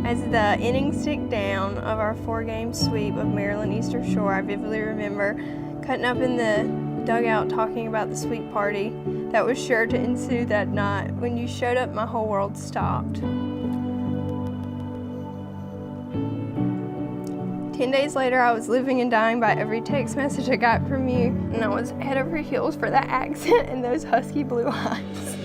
As the innings ticked down of our 4-game sweep of Maryland Eastern Shore, I vividly remember cutting up in the dugout talking about the sweep party that was sure to ensue that night. When you showed up, my whole world stopped. 10 days later, I was living and dying by every text message I got from you, and I was head over heels for that accent and those husky blue eyes.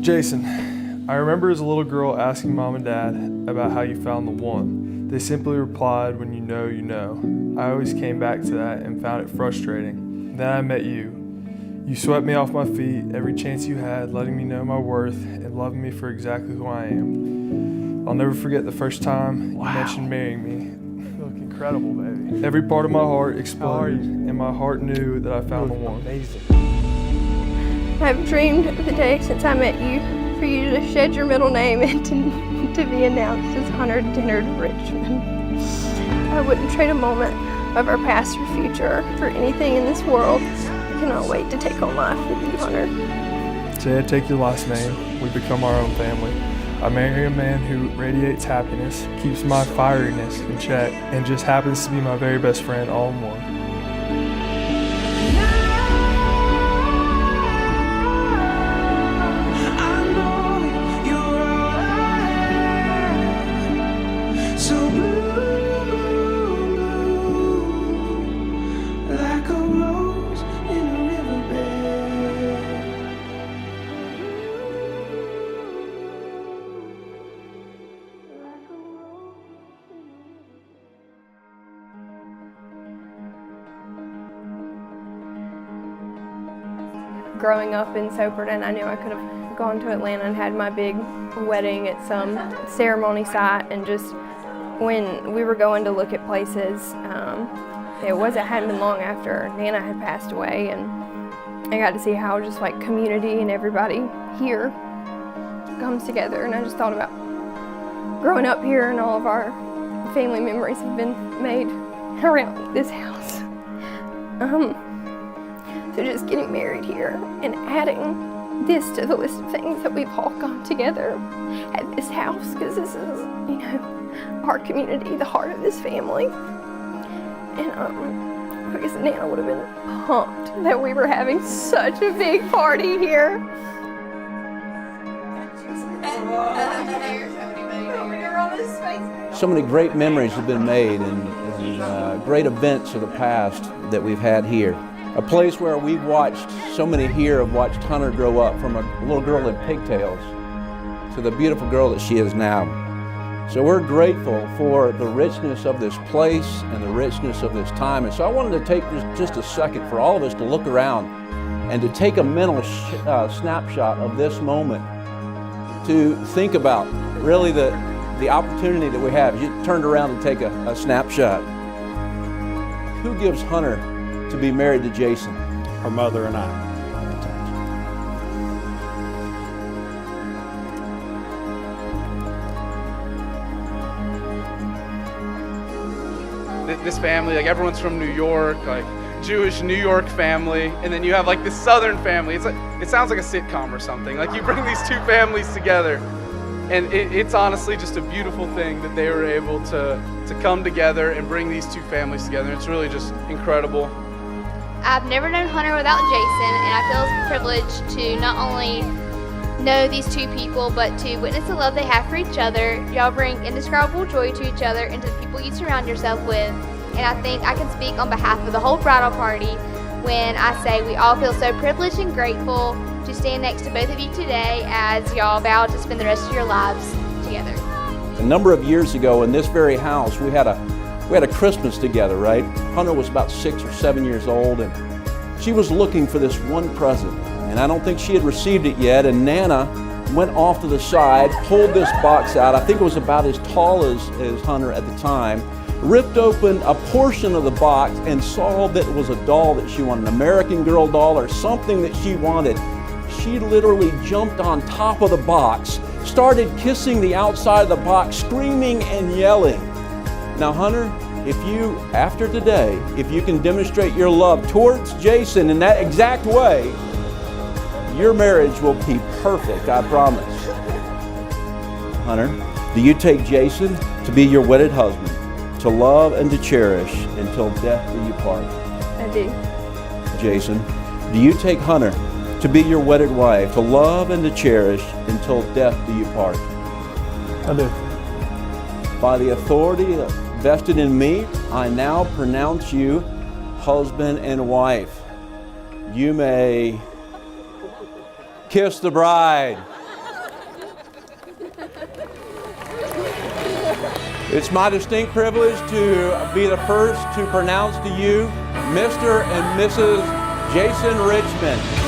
Jason, I remember as a little girl asking Mom and Dad about how you found the one. They simply replied, when you know, you know. I always came back to that and found it frustrating. Then I met you. You swept me off my feet every chance you had, letting me know my worth and loving me for exactly who I am. I'll never forget the first time you mentioned marrying me. You look incredible, baby. Every part of my heart exploded, and my heart knew that I found the one. Amazing. I've dreamed of the day since I met you, for you to shed your middle name and to be announced as Hunter Dinner to Richman. I wouldn't trade a moment of our past or future for anything in this world. I cannot wait to take on life with you, Hunter. Today I take your last name. We become our own family. I marry a man who radiates happiness, keeps my fieriness in check, and just happens to be my very best friend all in one. Growing up in Soperton, I knew I could have gone to Atlanta and had my big wedding at some ceremony site, and just when we were going to look at places, it hadn't been long after Nana had passed away, and I got to see how just like community and everybody here comes together, and I just thought about growing up here, and all of our family memories have been made around this house. So just getting married here and adding this to the list of things that we've all gone together at this house, because this is, our community, the heart of this family. And I guess Nana would have been pumped that we were having such a big party here. So many great memories have been made, and great events of the past that we've had here. A place where we've watched, so many here have watched Hunter grow up from a little girl in pigtails to the beautiful girl that she is now. So we're grateful for the richness of this place and the richness of this time. And so I wanted to take just a second for all of us to look around and to take a mental snapshot of this moment, to think about really the opportunity that we have. You turned around and take a snapshot. Who gives Hunter to be married to Jason? Her mother and I. This family, like everyone's from New York, like Jewish New York family, and then you have like this Southern family. It sounds like a sitcom or something. Like you bring these two families together, and it's honestly just a beautiful thing that they were able to come together and bring these two families together. It's really just incredible. I've never known Hunter without Jason, and I feel privileged to not only know these two people, but to witness the love they have for each other. Y'all bring indescribable joy to each other and to the people you surround yourself with. And I think I can speak on behalf of the whole bridal party when I say we all feel so privileged and grateful to stand next to both of you today as y'all vow to spend the rest of your lives together. A number of years ago in this very house, we had a Christmas together, right? Hunter was about 6 or 7 years old, and she was looking for this one present. And I don't think she had received it yet, and Nana went off to the side, pulled this box out. I think it was about as tall as Hunter at the time, ripped open a portion of the box and saw that it was a doll that she wanted, an American Girl doll or something that she wanted. She literally jumped on top of the box, started kissing the outside of the box, screaming and yelling. Now, Hunter, if you, after today, if you can demonstrate your love towards Jason in that exact way, your marriage will be perfect, I promise. Hunter, do you take Jason to be your wedded husband, to love and to cherish until death do you part? I do. Jason, do you take Hunter to be your wedded wife, to love and to cherish until death do you part? I do. By the authority vested in me, I now pronounce you husband and wife. You may kiss the bride. It's my distinct privilege to be the first to pronounce to you Mr. and Mrs. Jason Richman.